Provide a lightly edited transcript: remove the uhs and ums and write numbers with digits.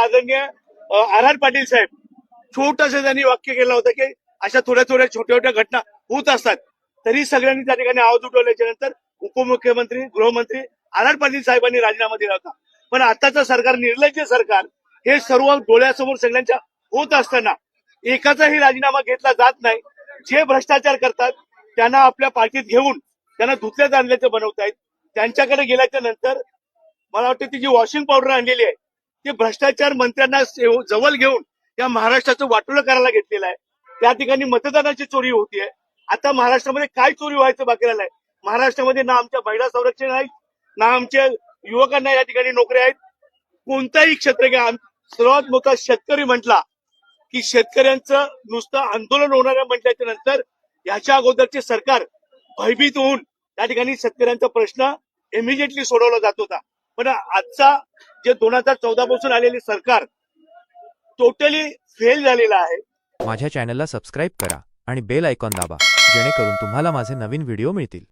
आदरणीय R R Patil साहेब छोटस त्यांनी वाक्य केलं होतं की अशा थोड्या थोड्या छोट्या छोट्या घटना होत असतात, तरी सगळ्यांनी त्या ठिकाणी आवाज उठवल्याच्या नंतर उपमुख्यमंत्री गृहमंत्री आर आर पाटील साहेबांनी राजीनामा दिला होता. पण आताचं सरकार, निर्लज्ज सरकार, हे सर्व डोळ्यासमोर सगळ्यांच्या होत असताना एकाचाही राजीनामा घेतला जात नाही. जे भ्रष्टाचार करतात त्यांना आपल्या पार्टीत घेऊन त्यांना धुतल्या जाणल्याचं बनवतायत. त्यांच्याकडे गेल्याच्या नंतर मला वाटतं ती जी वॉशिंग पावडर आणलेली आहे ती भ्रष्टाचार मंत्र्यांना जवळ घेऊन या महाराष्ट्राचं वाटोळं करायला घेतलेलं आहे. त्या ठिकाणी मतदानाची चोरी होतीये. आता महाराष्ट्रामध्ये काय चोरी व्हायचं बाकी राहिलंय? महाराष्ट्रामध्ये ना आमच्या महिला संरक्षण आहेत, ना आमच्या युवकांना या ठिकाणी नोकऱ्या आहेत. कोणताही क्षेत्र घ्या, सर्वात मोठा शेतकरी म्हटला की शेतकऱ्यांचं नुसतं आंदोलन होणाऱ्या म्हटल्याच्या नंतर याच्या अगोदरचे सरकार भयभीत होऊन त्या ठिकाणी शेतकऱ्यांचा प्रश्न इमिजिएटली सोडवला जात होता. पण आजचा जे 2014 पासून आलेले सरकार टोटली फेल झालेलं आहे. माझ्या चॅनलला सबस्क्राईब करा आणि बेल आयकॉन दाबा, जेणेकरून तुम्हाला माझे नवीन व्हिडिओ मिळतील.